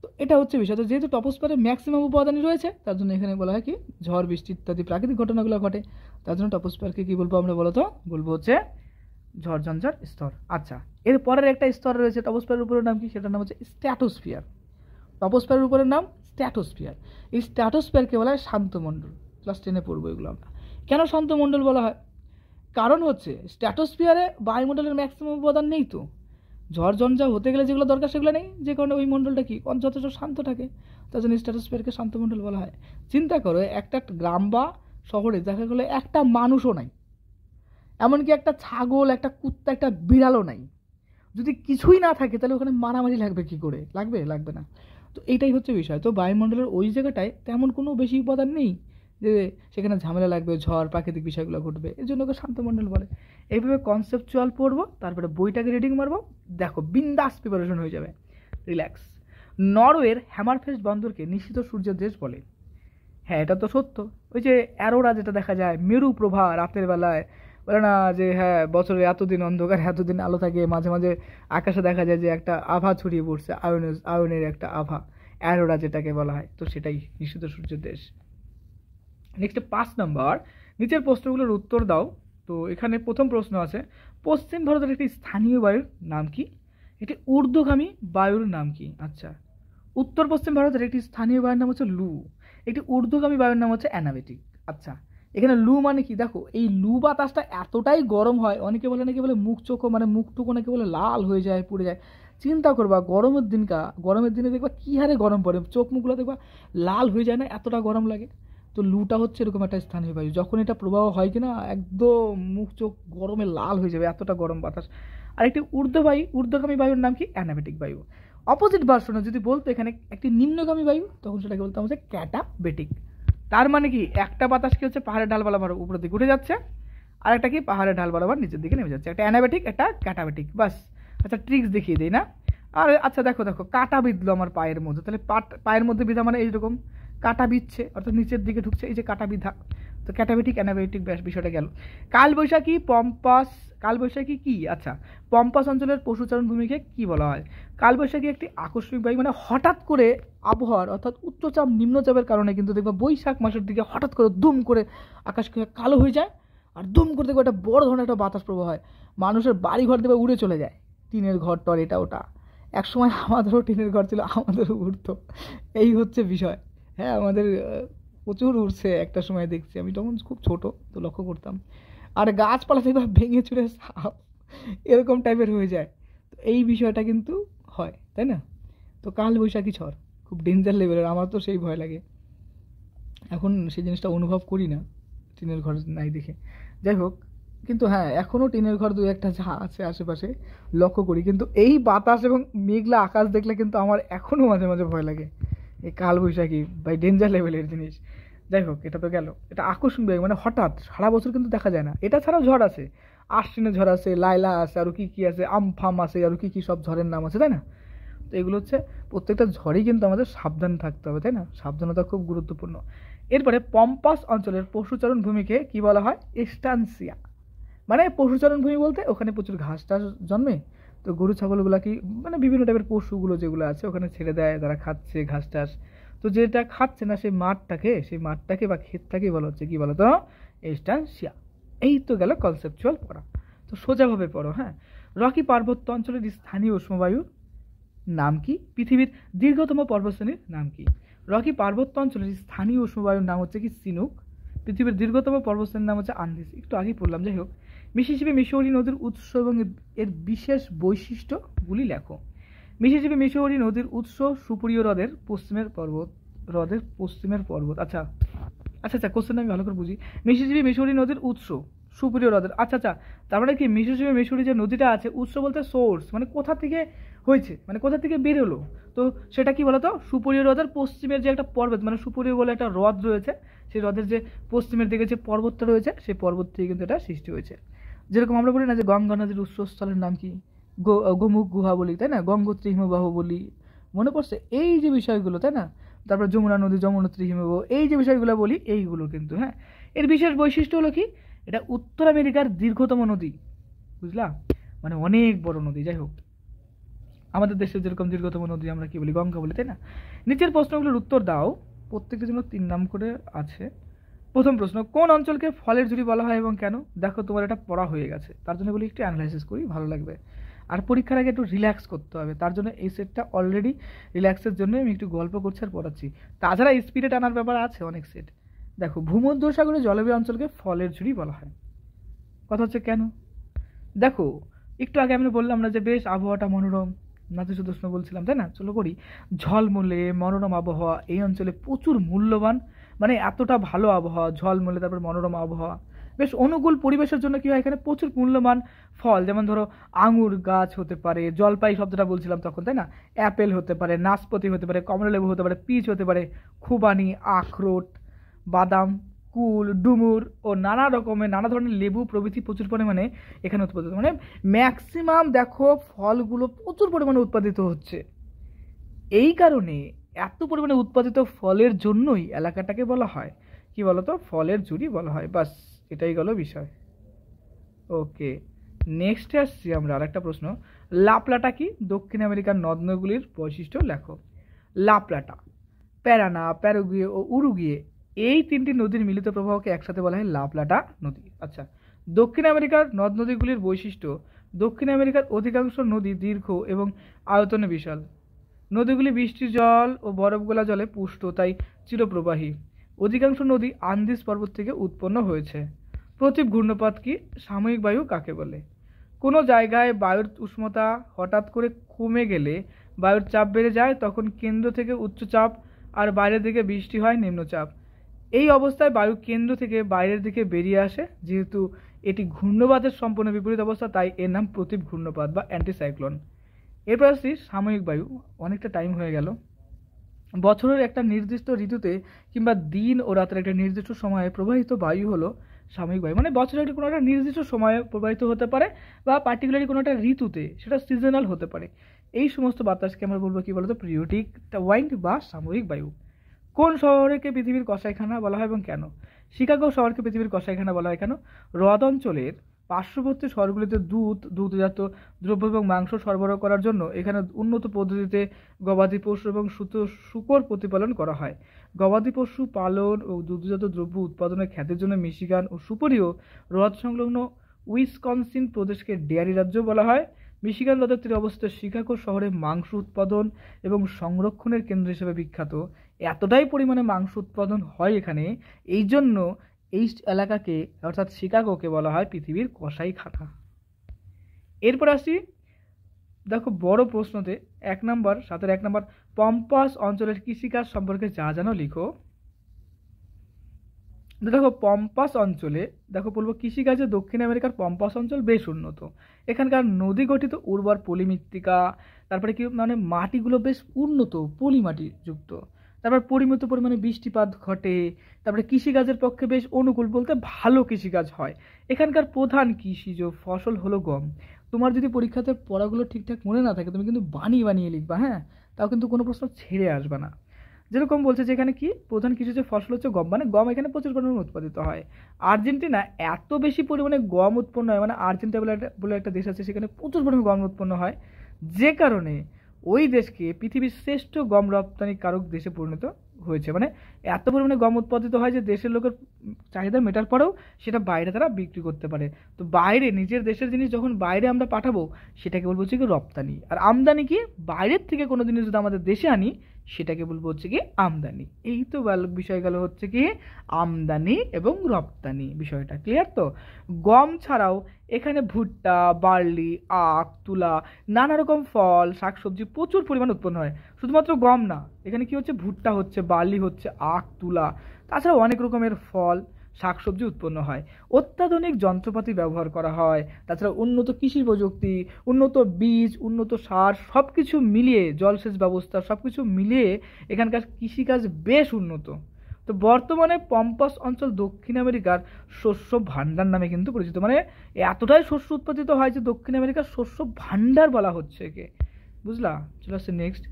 তো এটা হচ্ছে বিষয়। তো যেহেতু টপোস্ফিয়ারে ম্যাক্সিমাম উপাদানই রয়েছে, তার জন্য এখানে বলা হয় কি ঝড়, বৃষ্টি ইত্যাদি প্রাকৃতিক ঘটনাগুলো ঘটে, তার জন্য টপোস্ফিয়ারকে কী বলবো আমরা, বলো তো, বলবো হচ্ছে ঝড় ঝঞ্ঝার স্তর। আচ্ছা, এর পরের একটা স্তর রয়েছে টপোস্ফিয়ারের উপরের নাম কি, সেটার নাম হচ্ছে স্ট্র্যাটোস্ফিয়ার। টপোস্ফিয়ারের উপরের নাম স্ট্র্যাটোস্ফিয়ার। এই স্ট্র্যাটোস্ফিয়ারকে বলা হয় শান্তমণ্ডল। ক্লাস 10-এ পড়বো এগুলো আমরা। কেন শান্তমণ্ডল বলা হয়? কারণ হচ্ছে স্ট্র্যাটোস্ফিয়ারে বায়ুমণ্ডলের ম্যাক্সিমাম উপাদান নেই, তো ঝড় ঝঞ্ঝা হতে গেলে যেগুলো দরকার সেগুলো নেই, যে কারণে ওই মণ্ডলটা কি যথেষ্ট শান্ত থাকে, তার জন্য স্ট্র্যাটোস্ফিয়ারকে শান্তমণ্ডল বলা হয়। চিন্তা করো, একটা গ্রাম বা শহরে দেখা গেলে একটা মানুষও নাই, এমনকি একটা ছাগল, একটা কুত্তা, একটা বিড়ালও নাই। যদি কিছুই না থাকে তাহলে ওখানে মারামারি লাগবে কি করে? লাগবে না। তো এইটাই হচ্ছে বিষয়। তো বায়ুমণ্ডলের ওই জায়গাটায় তেমন কোনো বেশি উপাদান নেই যে সেখানে ঝামেলা লাগবে, ঝড়, প্রাকৃতিক বিষয়গুলো ঘটবে, এর জন্য ওকে শান্তমণ্ডল বলে। এইভাবে কনসেপচুয়াল পড়বো, তারপরে বইটাকে রিডিং মারবো, দেখো বিন্দাস প্রিপারেশন হয়ে যাবে, রিল্যাক্স। নরওয়ের হ্যামারফেস্ট বন্দরকে নিশীথ সূর্যের দেশ বলে। হ্যাঁ, এটা তো সত্য। ওই যে অ্যারোরা যেটা দেখা যায়, মেরু প্রভা রাতের বেলায়, বলে না যে হ্যাঁ বছরে এতদিন অন্ধকার, এতদিন আলো থাকে, মাঝে মাঝে আকাশে দেখা যায় যে একটা আভা ছড়িয়ে পড়ছে, আয়নের একটা আভা, অ্যারোরা যেটাকে বলা হয়, তো সেটাই নিশীথ সূর্যের দেশ। নেক্সট 5 নম্বর, নিচের প্রশ্নগুলোর উত্তর দাও। তো এখানে প্রথম প্রশ্ন আছে, পশ্চিম ভারতের একটি স্থানীয় বায়ুর নাম কি? একটি ঊর্ধ্বগামী বায়ুর নাম কি? আচ্ছা, উত্তর পশ্চিম ভারতের একটি স্থানীয় বায়ুর নাম হচ্ছে লু, একটি ঊর্ধ্বগামী বায়ুর নাম হচ্ছে অ্যানাবেটিক। আচ্ছা, এখানে লু মানে কি, দেখো এই লু বাতাসটা এতটাই গরম হয়, অনেকে বলে নাকি বলে মুখ চোখো মানে মুখটুকু নাকি বলে লাল হয়ে যায়, পুড়ে যায়। চিন্তা করবা গরমের দিনে দেখবা কী হারে গরম পড়ে, চোখ মুখগুলো দেখবা লাল হয়ে যায় না, এতটা গরম লাগে। তো লুটা হচ্ছে এরকম একটা স্থানীয় বায়ু, যখন এটা প্রবাহ হয় কিনা একদম মুখ চোখ গরমে লাল হয়ে যাবে, এতটা গরম বাতাস। আর একটি ঊর্ধ্বগামী বায়ুর নাম কি? অ্যানাবেটিক বায়ু। অপোজিট ভার্সনে যদি বলতো এখানে একটি নিম্নগামী বায়ু, তখন সেটাকে বলতাম হচ্ছে ক্যাটাবেটিক। তার মানে কি, একটা বাতাস কি হচ্ছে পাহাড়ের ঢাল বরাবর উপরের দিকে উঠে যাচ্ছে, আর একটা কি পাহাড়ের ঢাল বরাবর নিচের দিকে নেমে যাচ্ছে, একটা অ্যানাবেটিক, একটা ক্যাটাবেটিক, বাস। আচ্ছা, ট্রিক্স দেখিয়ে দিই না? আর আচ্ছা দেখো কাটা বিঁধলো আমার পায়ের মধ্যে, তাহলে পায়ের মধ্যে বিধা মানে এইরকম কাটা বিচ্ছে, অর্থাৎ নিচের দিকে ঢুকছে, এই যে কাটা বিধা, তো ক্যাটাবেটিক অ্যানাবেটিক বিষয়টা গেল। কালবৈশাখী কি? আচ্ছা, পম্পাস অঞ্চলের পশুচারণ ভূমিকে কি বলা হয়? কালবৈশাখী একটি আকস্মিক বায়ু, মানে হঠাৎ করে আবহাওয়ার অর্থাৎ উচ্চচাপ নিম্নচাপের কারণে কিন্তু দেখবা বৈশাখ মাসের দিকে হঠাৎ করে দুম করে আকাশ কালো হয়ে যায়, আর দুম করে দেখবো একটা বড় ধরনের একটা বাতাস প্রবাহ হয়, মানুষের বাড়ি ঘর দেবে উড়ে চলে যায়, টিনের ঘর টর এটা ওটা। এক সময় আমাদেরও টিনের ঘর ছিল, আমাদেরও উঠতো, এই হচ্ছে বিষয়। হ্যাঁ, আমাদের প্রচুর উড়ছে একটা সময়, দেখছি আমি তখন খুব ছোট, তো লক্ষ্য করতাম। আর গাছপালা থেকে ভেঙে চুরে সাপ এরকম টাইপের হয়ে যায়, তো এই বিষয়টা কিন্তু হয়, তাই না? তো কালবৈশাখী ঝড় খুব ডেঞ্জার লেভেলের, আমার তো সেই ভয় লাগে, এখন সেই জিনিসটা অনুভব করি না টিনের ঘর নাই দেখে। যাই হোক, কিন্তু হ্যাঁ এখনও টিনের ঘর দু একটা যা আছে আশেপাশে লক্ষ্য করি, কিন্তু এই বাতাস এবং মেঘলা আকাশ দেখলে কিন্তু আমার এখনও মাঝে মাঝে ভয় লাগে। এই কালবৈশাখী বাই ডেঞ্জার লেভেলের জিনিস। যাই হোক, এটা তো গেল, এটা আকস্মিক, মানে হঠাৎ, সারা বছর কিন্তু দেখা যায় না। এটা ছাড়াও ঝড় আছে, আশ্বিনের ঝড় আছে, লাইলা আছে, আরও কী আছে, আমফাম আছে, আরও কী সব ঝড়ের নাম আছে, তাই না? তো এগুলো হচ্ছে প্রত্যেকটা ঝড়েই কিন্তু আমাদের সাবধান থাকতে হবে, তাই না? সাবধানতা খুব গুরুত্বপূর্ণ। এরপরে পম্পাস অঞ্চলের পশুচারণ ভূমিকে কি বলা হয়? এস্টানসিয়া। মানে পশুচারণ ভূমি বলতে ওখানে প্রচুর ঘাস টাস জন্মে, তো গরু ছাগলগুলা কি মানে বিভিন্ন টাইপের পশুগুলো যেগুলো আছে ওখানে ছেড়ে দেয়, তারা খাচ্ছে ঘাস টাস, তো যেটা খাচ্ছে না সেই মাঠটাকে বা ক্ষেতটাকে বলা হচ্ছে কি বলো তো? এস্টানসিয়া। এই তো গেল কনসেপচুয়াল পড়া। তো সোজাভাবে পড়ো, হ্যাঁ। রকি পার্বত্য অঞ্চলের স্থানীয় উষ্ণবায়ুর নাম কি? পৃথিবীর দীর্ঘতম পর্বতশ্রেণীর নাম কি? রকি পার্বত্য অঞ্চলের স্থানীয় উষ্ণবায়ুর নাম হচ্ছে কি? চিনুক। পৃথিবীর দীর্ঘতম পর্বতশ্রেণীর নাম হচ্ছে আন্দিজ, একটু আগেই পড়লাম। যাই হোক, মিসিসিপি মিসৌরি নদীর উৎস এবং এর বিশেষ বৈশিষ্ট্যগুলি লেখো। মিসিসিপি নদীর উৎস সুপুরীয় হ্রদের পশ্চিমের পর্বত। আচ্ছা, কোশ্চেন আমি ভালো করে বুঝি। মিসিসিপি নদীর উৎস সুপিরিয়র হ্রদের, আচ্ছা আচ্ছা, তার মানে কি মিসুরি যে নদীটা আছে, উৎস বলতে সোর্স, মানে কোথা থেকে হয়েছে, মানে কোথা থেকে বেরোলো, তো সেটা কি বলতো সুপিরিয়র হ্রদের পশ্চিমের যে একটা পর্বত, মানে সুপিরিয়র বলে একটা হ্রদ রয়েছে, সেই হ্রদের যে পশ্চিমের দিকে যে পর্বতটা রয়েছে সেই পর্বত থেকে কিন্তু এটা সৃষ্টি হয়েছে। যেরকম আমরা বলি না যে গঙ্গা নদীর উৎসস্থলের নাম কি, গোমুখ গুহা বলি, তাই না, গঙ্গোত্রী হিমবাহ বলি, মনে পড়ছে এই যে বিষয়গুলো, তাই না, তারপর যমুনা নদী, যমুনোত্রী হিমবাহ, এই যে বিষয়গুলো বলি এইগুলো কিন্তু, হ্যাঁ, এর বিশেষ বৈশিষ্ট্য হলো কি, এটা উত্তর আমেরিকার দীর্ঘতম নদী, বুঝলা, মানে অনেক বড় নদী। যাই হোক, আমাদের দেশের যেরকম দীর্ঘতম নদী আমরা কি বলি, গঙ্গা বলি, তাই না। নিচের প্রশ্নগুলোর উত্তর দাও, প্রত্যেকটির জন্য 3 নাম করে আছে। প্রথম প্রশ্ন, কোন অঞ্চলকে ফলের ঝুড়ি বলা হয় এবং কেন? দেখো তোমার এটা পড়া হয়ে গেছে, তার জন্য বলি একটু অ্যানালাইসিস করি, ভালো লাগবে। আর পরীক্ষার আগে একটু রিল্যাক্স করতে হবে, তার জন্য এই সেটটা অলরেডি রিল্যাক্সের জন্য আমি একটু গল্প করছি আর পড়াচ্ছি। তাছাড়া স্পিডে টানার ব্যাপার আছে অনেক সেট। দেখো, ভূমধ্যসাগরে জলবায়ু অঞ্চলকে ফলের ঝুড়ি বলা হয়, কথা হচ্ছে কেন। দেখো, একটু আগে আমরা বললাম না যে বেশ আবহাওয়াটা মনোরম, নাতিশীতোষ্ণ বলছিলাম, তাই না, চলো করি। ঝলমলে মনোরম আবহাওয়া এই অঞ্চলে প্রচুর মূল্যবান, মানে এতটা ভালো আবহাওয়া, ঝলমলে তারপর মনোরম আবহাওয়া, বেশ অনুকূল পরিবেশের জন্য কি হয় এখানে প্রচুর মূল্যবান ফল, যেমন ধরো আঙুর গাছ হতে পারে, জলপাই শব্দটা বলছিলাম তখন, তাই না, অ্যাপেল হতে পারে, নাশপাতি হতে পারে, কমলালেবু হতে পারে, পিচ হতে পারে, খুবানি, আখরোট, বাদাম, কুল, ডুমুর ও নানা ধরনের লেবু প্রভৃতি প্রচুর পরিমাণে এখানে উৎপাদিত, মানে ম্যাক্সিমাম দেখো ফলগুলো প্রচুর পরিমাণে উৎপাদিত হচ্ছে। এই কারণে এত পরিমাণে উৎপাদিত ফলের জন্যই এলাকাটাকে বলা হয় কি বলতো, ফলের ঝুড়ি বলা হয়। বাস, এটাই গেল বিষয়। ওকে, নেক্সটে আসছি আমরা আরেকটা প্রশ্ন। লাপ্লাটা কি? দক্ষিণ আমেরিকার নদ নদীগুলির বৈশিষ্ট্য লেখো। লাপ্লাটা, প্যারানা, প্যারাগুয়ে ও উরুগুয়ে এই 3টি নদীর মিলিত প্রবাহকে একসাথে বলা হয় লাপ্লাটা নদী। আচ্ছা, দক্ষিণ আমেরিকার নদ নদীগুলির বৈশিষ্ট্য, দক্ষিণ আমেরিকার অধিকাংশ নদী দীর্ঘ এবং আয়তনে বিশাল। নদীগুলি বৃষ্টির জল ও বরফগলা জলে পুষ্ট, তাই চিরপ্রবাহী। অধিকাংশ নদী আন্দিজ পর্বত থেকে উৎপন্ন হয়েছে। প্রতীপ ঘূর্ণপাত কি? সাময়িক বায়ু কাকে বলে? কোনো জায়গায় বায়ুর উষ্ণতা হঠাৎ করে কমে গেলে বায়ুর চাপ বেড়ে যায়, তখন কেন্দ্র থেকে উচ্চচাপ আর বাইরের দিকে বৃষ্টি হয় নিম্নচাপ। এই অবস্থায় বায়ু কেন্দ্র থেকে বাইরের দিকে বেরিয়ে আসে, যেহেতু এটি ঘূর্ণবাতের সম্পূর্ণ বিপরীত অবস্থা, তাই এর নাম প্রতীপ ঘূর্ণপাত বা অ্যান্টিসাইক্লোন। এরপর আসছি সাময়িক বায়ু। অনেকটা টাইম হয়ে গেল। বছরের একটা নির্দিষ্ট ঋতুতে কিংবা দিন ও রাতের একটা নির্দিষ্ট সময়ে প্রবাহিত বায়ু হলো সাময়িক বায়ু, মানে বছরের কোনো একটা নির্দিষ্ট সময়ে প্রবাহিত হতে পারে বা পার্টিকুলারলি কোনো একটা ঋতুতে, সেটা সিজনাল হতে পারে। এই সমস্ত বাতাসকে আমরা বলবো কি বলতো, পিরিয়ডিক ওয়াইন্ড বা সাময়িক বায়ু। কোন শহরকে পৃথিবীর কসাইখানা বলা হয় এবং কেন? শিকাগো শহরকে পৃথিবীর কসাইখানা বলা হয় কেন? হ্রদ অঞ্চলের পার্শ্ববর্তী শহরগুলিতে দুধজাত দ্রব্য এবং মাংস সরবরাহ করার জন্য এখানে উন্নত পদ্ধতিতে গবাদি পশু এবং শূকর প্রতিপালন করা হয়। গবাদি পশু পালন ও দুগ্ধজাত দ্রব্য উৎপাদনের খ্যাতির জন্য মিশিগান ও সুপরিও হ্রদ সংলগ্ন উইসকনসিন প্রদেশকে ডেয়ারি রাজ্য বলা হয়। মিশিগান হ্রদের তীরে অবস্থিত শিকাগো শহরে মাংস উৎপাদন এবং সংরক্ষণের কেন্দ্র হিসেবে বিখ্যাত। এতটাই পরিমাণে মাংস উৎপাদন হয় এখানে, এই জন্য এই এলাকাকে অর্থাৎ শিকাগোকে বলা হয় পৃথিবীর কসাইখানা। এরপর আসি, দেখো বড় প্রশ্নতে 7 নম্বর পম্পাস অঞ্চলের কৃষিকাজ সম্পর্কে যা জানো লিখো। দেখো পম্পাস অঞ্চলে বলবো কৃষিকাজে দক্ষিণ আমেরিকার পম্পাস অঞ্চল বেশ উন্নত। এখানকার নদী গঠিত উর্বর পলিমৃত্তিকা, তারপরে কি মানে মাটিগুলো বেশ উন্নত পলিমাটি যুক্ত, তারপর পরিমিত পরিমাণে বৃষ্টিপাত ঘটে, তারপরে কৃষিকাজের পক্ষে বেশ অনুকূল, বলতে ভালো কৃষিকাজ হয়। এখানকার প্রধান কৃষিজ ফসল হলো গম। তোমার যদি পরীক্ষাতে পড়াগুলো ঠিকঠাক মনে না থাকে, তুমি কিন্তু বানিয়ে বানিয়ে লিখবা, হ্যাঁ, তাও কিন্তু কোনো প্রশ্ন ছেড়ে আসবে না। যেরকম বলছে যে এখানে কি প্রধান কৃষিজ ফসল হচ্ছে গম, মানে গম এখানে প্রচুর পরিমাণে উৎপাদিত হয়। আর্জেন্টিনা এত বেশি পরিমাণে গম উৎপন্ন হয়, মানে আর্জেন্টিনা বলে একটা দেশ আছে, সেখানে প্রচুর পরিমাণে গম উৎপন্ন হয়, যে কারণে ওই দেশকে পৃথিবীর শ্রেষ্ঠ গম রপ্তানিকারক দেশে পরিণত হয়েছে। মানে এত পরিমাণে গম উৎপাদিত হয় যে দেশের লোকের চাহিদা মেটার পরেও সেটা বাইরে তারা বিক্রি করতে পারে। তো বাইরে নিজের দেশের জিনিস যখন বাইরে আমরা পাঠাবো, সেটাকে বলবো হচ্ছে কি রপ্তানি। আর আমদানি কি? বাইরের থেকে কোনো জিনিস যদি আমাদের দেশে আনি, সেটাকে বলবো হচ্ছে কি আমদানি। এই তো বিষয় গেল হচ্ছে কি আমদানি এবং রপ্তানি, বিষয়টা ক্লিয়ার তো? গম ছাড়াও এখানে ভুট্টা, বার্লি, আখ, তুলা, নানা রকম ফল, শাকসবজি প্রচুর পরিমাণ উৎপন্ন হয়। শুধুমাত্র গম না, এখানে কি হচ্ছে, ভুট্টা হচ্ছে, বার্লি হচ্ছে, আখ, তুলা, তাছাড়াও অনেক রকমের ফল, শাকসবজি উৎপন্ন হয়। অত্যাধুনিক যন্ত্রপাতি ব্যবহার করা হয়, তাছাড়া উন্নত কৃষি প্রযুক্তি, উন্নত বীজ, উন্নত সার সব কিছু মিলিয়ে, জলসেচ ব্যবস্থা সব কিছু মিলিয়ে এখানকার কৃষিকাজ বেশ উন্নত। তো বর্তমানে পম্পাস অঞ্চল দক্ষিণ আমেরিকার শস্য ভাণ্ডার নামে কিন্তু পরিচিত। মানে এতটাই শস্য উৎপাদিত হয় যে দক্ষিণ আমেরিকার শস্য ভাণ্ডার বলা হচ্ছে একে। বুঝলা? চলে আসছে নেক্সট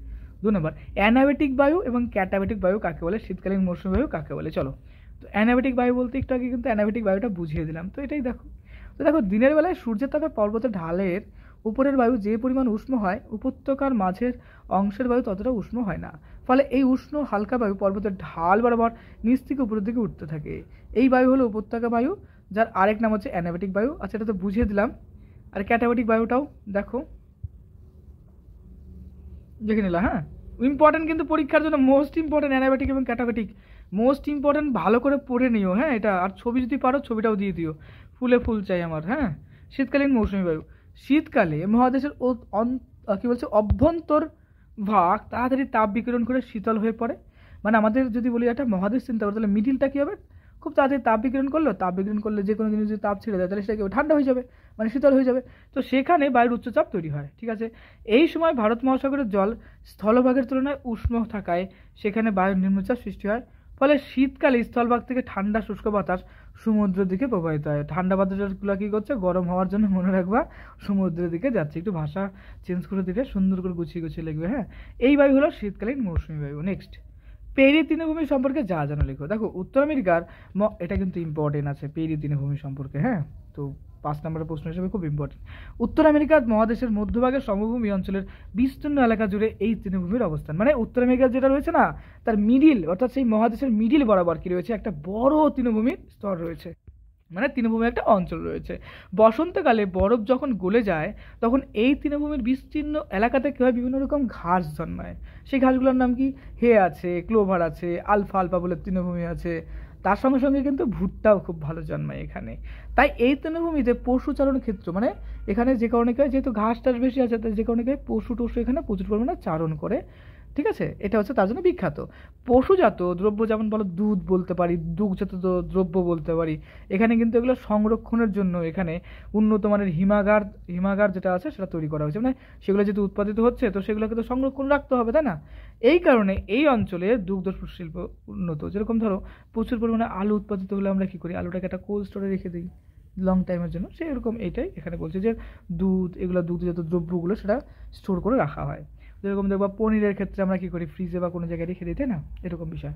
2 নম্বর, অ্যানাবেটিক বায়ু এবং ক্যাটাবেটিক বায়ু কাকে বলে, শীতকালীন মৌসুমী বায়ু কাকে বলে। চলো, তো অ্যানাবেটিক বায়ু বলতে একটু আগে কিন্তু অ্যানাবেটিক বায়ুটা বুঝিয়ে দিলাম, তো এটাই দেখো। তো দেখো, দিনের বেলায় সূর্যের তাপে পর্বতের ঢালের উপরের বায়ু যে পরিমাণ উষ্ণ হয়, উপত্যকার মাঝের অংশের বায়ু ততটা উষ্ণ হয় না। ফলে এই উষ্ণ হালকা বায়ু পর্বতের ঢাল বরাবর নিচ থেকে উপরের দিকে উঠতে থাকে। এই বায়ু হলো উপত্যকা বায়ু, যার আরেক নাম হচ্ছে অ্যানাবেটিক বায়ু। আচ্ছা, এটা তো বুঝিয়ে দিলাম। আর ক্যাটাবেটিক বায়ুটাও দেখো, দেখে নিলাম। হ্যাঁ, ইম্পর্টেন্ট কিন্তু পরীক্ষার জন্য মোস্ট ইম্পর্টেন্ট অ্যানাবেটিক এবং ক্যাটাবেটিক, মোস্ট ইম্পর্টেন্ট। ভালো করে পড়ে নিও। হ্যাঁ, এটা আর ছবি যদি পারো ছবিটাও দিয়ে দিও, ফুলে ফুল চাই আমার। হ্যাঁ, শীতকালীন মৌসুমী বায়ু। শীতকালে মহাদেশের কি বলছে অভ্যন্তর ভাগ তাড়াতাড়ি তাপ বিকিরণ করে শীতল হয়ে পড়ে। মানে আমাদের যদি বলি একটা মহাদেশ চিন্তা করো, তাহলে মিডিলটা কী হবে, খুব তাড়াতাড়ি তাপ বিকিরণ করলো, তাপ বিকিরণ করলে যে কোনো জিনিস যদি তাপ ছেড়ে দেয় তাহলে সেটাকে ঠান্ডা হয়ে যাবে, মানে শীতল হয়ে যাবে। তো সেখানে বায়ুর উচ্চচাপ তৈরি হয়। ঠিক আছে, এই সময় ভারত মহাসাগরের জল স্থলভাগের তুলনায় উষ্ণ থাকায় সেখানে বায়ুর নিম্নচাপ সৃষ্টি হয়। ফলে শীতকালে স্থলভাগ থেকে ঠান্ডা শুষ্ক বাতাস সমুদ্রের দিকে প্রবাহিত হয়। ঠান্ডা বাতাসগুলো কী করছে, গরম হওয়ার জন্য মনে রাখবা সমুদ্রের দিকে যাচ্ছে। একটু ভাষা চেঞ্জ করে দিলে সুন্দর করে গুছিয়ে গুছিয়ে লিখবে। হ্যাঁ, এই বায়ু হলো শীতকালীন মৌসুমী বায়ু। নেক্সট, পেরি তৃণভূমি সম্পর্কে যা জানো লিখো। দেখো, উত্তর আমেরিকার এটা কিন্তু ইম্পর্টেন্ট আছে পেরি তৃণভূমি সম্পর্কে। হ্যাঁ, তো 5 নম্বরের প্রশ্ন হিসেবে খুব ইম্পর্টেন্ট। উত্তর আমেরিকার মহাদেশের মধ্যভাগের সমভূমি অঞ্চলের বিস্তীর্ণ এলাকা জুড়ে এই তৃণভূমির অবস্থান। মানে উত্তর আমেরিকার যেটা রয়েছে না, তার মিডিল, অর্থাৎ সেই মহাদেশের মিডিল বরাবর কি রয়েছে, একটা বড় তৃণভূমির স্তর রয়েছে, মানে তৃণভূমির একটা অঞ্চল রয়েছে। বসন্তকালে বরফ যখন গলে যায় তখন এই তৃণভূমির বিস্তীর্ণ এলাকাতে কী হয়, বিভিন্ন রকম ঘাস জন্মায়। সেই ঘাসগুলোর নাম কি, হে আছে, ক্লোভার আছে, আলফা আলফা বলে তৃণভূমি আছে। তার সঙ্গে সঙ্গে কিন্তু ভুট্টাও খুব ভালো জন্মায় এখানে। তাই এই তৃণভূমিতে পশুচারণ ক্ষেত্র, মানে এখানে যে কারণে কি হয়, যেহেতু ঘাস টাস বেশি আছে, তাই যে কারণে কি হয়, পশু টশু এখানে প্রচুর পরিমাণে চারণ করে। ঠিক আছে, এটা হচ্ছে তার জন্য বিখ্যাত। পশুজাত দ্রব্য যেমন বলো, দুধ বলতে পারি, দুগ্ধজাত দ্রব্য বলতে পারি। এখানে কিন্তু এগুলো সংরক্ষণের জন্য এখানে উন্নত মানের হিমাগার যেটা আছে সেটা তৈরি করা হয়েছে। মানে সেগুলো যেহেতু উৎপাদিত হচ্ছে, তো সেগুলোকে তো সংরক্ষণ রাখতে হবে, তাই না? এই কারণে এই অঞ্চলে দুগ্ধ শিল্প উন্নত। যেরকম ধরো, প্রচুর পরিমাণে আলু উৎপাদিত হলে আমরা কী করি, আলুটাকে একটা কোল্ড স্টোরে রেখে দিই লং টাইমের জন্য। সেরকম এইটাই এখানে বলছে যে দুধ, এগুলো দুগ্ধজাত দ্রব্যগুলো সেটা স্টোর করে রাখা হয়। যেরকম দেখবা পনিরের ক্ষেত্রে আমরা কী করি, ফ্রিজে বা কোনো জায়গায় রেখে দিই, তাই না? এরকম বিষয়।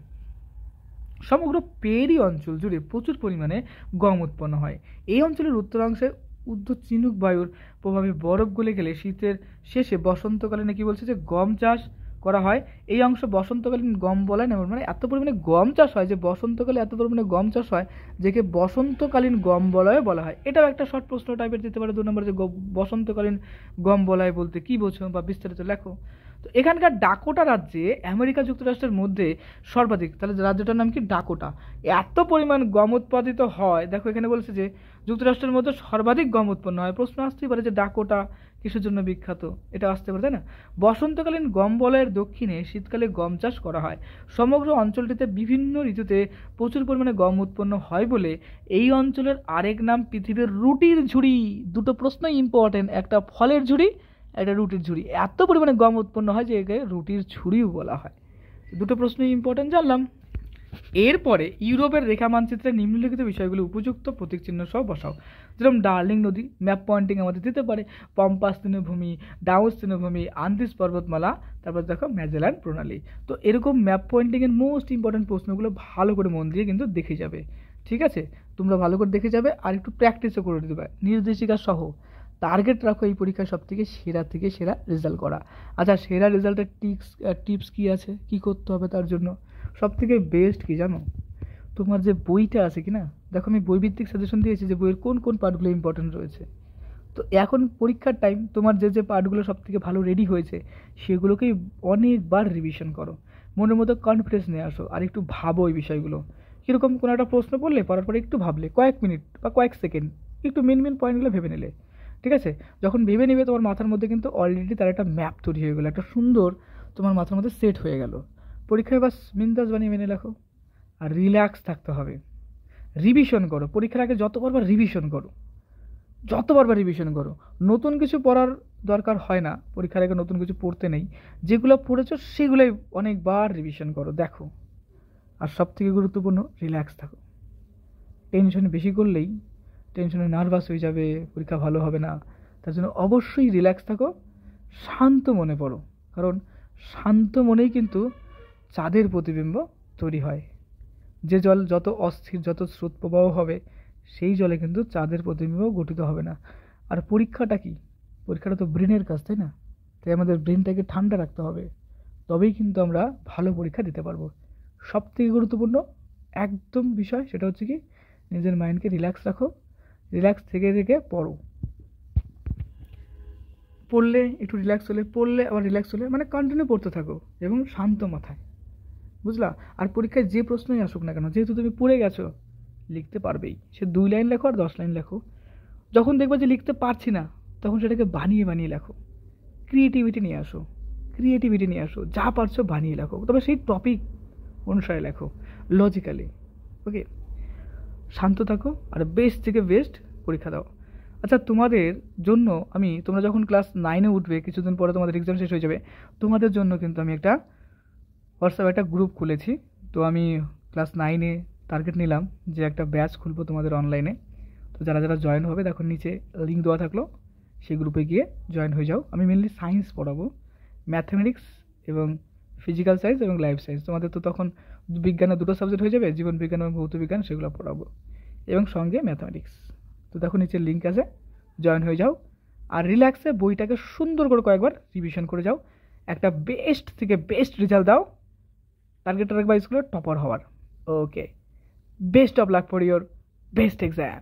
সমগ্র পেরি অঞ্চল জুড়ে প্রচুর পরিমাণে গম উৎপন্ন হয়। এই অঞ্চলের উত্তরাংশে উর্ধ্ব চিনুক বায়ুর প্রভাবে বরফ গলে গেলে শীতের শেষে বসন্তকালীনে কী বলছে যে গম চাষ করা হয়। এই অংশ বসন্তকালীন গম বলা না, মানে এত পরিমাণে গম চাষ হয় যে বসন্তকালে এত পরিমাণে গম চাষ হয় যেকে বসন্তকালীন গম বলয় বলা হয়। এটাও একটা শর্ট প্রশ্ন টাইপের দিতে পারে 2 নম্বরে, যে বসন্তকালীন গম বলয় বলতে কী বোঝো বা বিস্তারিত লেখো। তো এখানকার ডাকোটা রাজ্যে আমেরিকা যুক্তরাষ্ট্রের মধ্যে সর্বাধিক, তাহলে রাজ্যটার নাম কি, ডাকোটা। এত পরিমাণ গম উৎপাদিত হয়, দেখো এখানে বলছে যে যুক্তরাষ্ট্রের মধ্যে সর্বাধিক গম উৎপন্ন হয়। প্রশ্ন আসতেই পারে যে ডাকোটা কিসের জন্য বিখ্যাত, এটা আসতে পারে, তাই না? বসন্তকালীন গম বলয়ের দক্ষিণে শীতকালে গম চাষ করা হয়। সমগ্র অঞ্চলটিতে বিভিন্ন ঋতুতে প্রচুর পরিমাণে গম উৎপন্ন হয় বলে এই অঞ্চলের আরেক নাম পৃথিবীর রুটির ঝুড়ি। দুটো প্রশ্ন ইম্পর্টেন্ট, একটা ফলের ঝুড়ি, একটা রুটির ঝুড়ি। এত পরিমাণে গম উৎপন্ন হয় যে একে রুটির ঝুড়িও বলা হয়। দুটো প্রশ্নই ইম্পর্টেন্ট জানলাম। এরপরে ইউরোপের রেখা মানচিত্রে নিম্নলিখিত বিষয়গুলো উপযুক্ত প্রতীক চিহ্ন সহ বসাও। যেরকম ডার্লিং নদী, ম্যাপ পয়েন্টিং আমাদের দিতে পারে, পম্পাস তৃণভূমি, ডাউস তৃণভূমি, আন্দিস পর্বতমালা, তারপর দেখো ম্যাজেলান প্রণালী। তো এরকম ম্যাপ পয়েন্টিংয়ের মোস্ট ইম্পর্টেন্ট প্রশ্নগুলো ভালো করে মন দিয়ে কিন্তু দেখে যাবে। ঠিক আছে, তোমরা ভালো করে দেখে যাবে আর একটু প্র্যাকটিসও করে দেবে নির্দেশিকা সহ। টার্গেট রাখো এই পরীক্ষায় সব থেকে সেরা রেজাল্ট করা। আচ্ছা, সেরা রেজাল্টের টিপস কী আছে, কী করতে হবে তার জন্য? সব থেকে বেস্ট কী জানো, তোমার যে বইটা আছে কি না, দেখো আমি বইভিত্তিক সাজেশন দিয়েছি যে বইয়ের কোন কোন পার্টগুলো ইম্পর্টেন্ট রয়েছে। তো এখন পরীক্ষার টাইম, তোমার যে পার্টগুলো সব থেকে ভালো রেডি হয়েছে সেগুলোকেই অনেকবার রিভিশন করো, মনের মধ্যে কনফিডেন্স নিয়ে আসো, আর একটু ভাবো এই বিষয়গুলো। কীরকম, কোনো একটা প্রশ্ন পড়লে পড়ার পরে একটু ভাবলে, কয়েক মিনিট বা কয়েক সেকেন্ড একটু মেন পয়েন্টগুলো ভেবে নিলে। ঠিক আছে, যখন ভেবে নেবে তোমার মাথার মধ্যে কিন্তু অলরেডি তার একটা ম্যাপ তৈরি হয়ে গেলো, একটা সুন্দর তোমার মাথার মধ্যে সেট হয়ে গেল। পরীক্ষায় বাস বিন্দাস বানিয়ে মেনে রাখো আর রিল্যাক্স থাকতে হবে। রিভিশন করো, পরীক্ষার আগে যতবার রিভিশন করো, যতবার রিভিশন করো। নতুন কিছু পড়ার দরকার হয় না, পরীক্ষার আগে নতুন কিছু পড়তে নেই, যেগুলো পড়েছো সেগুলোই অনেকবার রিভিশন করো, দেখো। আর সবথেকে গুরুত্বপূর্ণ, রিল্যাক্স থাকো। টেনশন বেশি করলেই টেনশনে নার্ভাস হয়ে যাবে, পরীক্ষা ভালো হবে না। তার জন্য অবশ্যই রিল্যাক্স থাকো, শান্ত মনে পড়ো, কারণ শান্ত মনেই কিন্তু চাঁদের প্রতিবিম্ব তৈরি হয়। যে জল যত অস্থির, যত স্রোত প্রবাহ হবে, সেই জলে কিন্তু চাঁদের প্রতিবিম্ব গঠিত হবে না। আর পরীক্ষাটা কি? পরীক্ষাটা তো ব্রেনের কাজ, তাই না? তাই আমাদের ব্রেনটাকে ঠান্ডা রাখতে হবে, তবেই কিন্তু আমরা ভালো পরীক্ষা দিতে পারবো। সব থেকে গুরুত্বপূর্ণ একদম বিষয়, সেটা হচ্ছে কি, নিজের মাইন্ডকে রিল্যাক্স রাখো, রিল্যাক্স থেকে থেকে পড়ো। পড়লে একটু রিল্যাক্স হলে, পড়লে আবার রিল্যাক্স হলে, মানে কন্টিনিউ পড়তে থাকো এবং শান্ত মাথায়, বুঝলা? আর পরীক্ষায় যে প্রশ্নই আসুক না কেন, যেহেতু তুমি পড়ে গেছো, লিখতে পারবেই। সে 2 লাইন লেখো আর 10 লাইন লেখো। যখন দেখবে যে লিখতে পারছি না, তখন সেটাকে বানিয়ে বানিয়ে লেখো। ক্রিয়েটিভিটি নিয়ে আসো, ক্রিয়েটিভিটি নিয়ে আসো, যা পারছো বানিয়ে লেখো, তবে সেই টপিক অনুসারে লেখো, লজিক্যালি। ওকে, শান্ত থাকো আর বেস্ট থেকে বেস্ট পরীক্ষা দাও। আচ্ছা, তোমাদের জন্য আমি, তোমরা যখন ক্লাস 9-এ উঠবে, কিছুদিন পরে তোমাদের এক্সাম শেষ হয়ে যাবে, তোমাদের জন্য কিন্তু আমি একটা হোয়াটসঅ্যাপে একটা গ্রুপ খুলেছি। তো আমি ক্লাস 9-এ টার্গেট নিলাম যে একটা ব্যাচ খুলবো তোমাদের অনলাইনে। তো যারা যারা জয়েন হবে, দেখো নিচে লিঙ্ক দেওয়া থাকলো, সেই গ্রুপে গিয়ে জয়েন হয়ে যাও। আমি মেনলি সায়েন্স পড়াবো, ম্যাথমেটিক্স এবং ফিজিক্যাল সায়েন্স এবং লাইফ সায়েন্স। তোমাদের তো তখন বিজ্ঞানের 2টো সাবজেক্ট হয়ে যাবে, জীবন বিজ্ঞান এবং ভৌত বিজ্ঞান, সেগুলো পড়াবো, এবং সঙ্গে ম্যাথমেটিক্স। তো দেখো নিচে লিঙ্ক আছে, জয়েন হয়ে যাও। আর রিল্যাক্সে বইটাকে সুন্দর করে কয়েকবার রিভিশন করে যাও, একটা বেস্ট থেকে বেস্ট রেজাল্ট দাও, টার্গেট রাখবা স্কুলের টপার হওয়ার। Okay, best of luck for your best exam.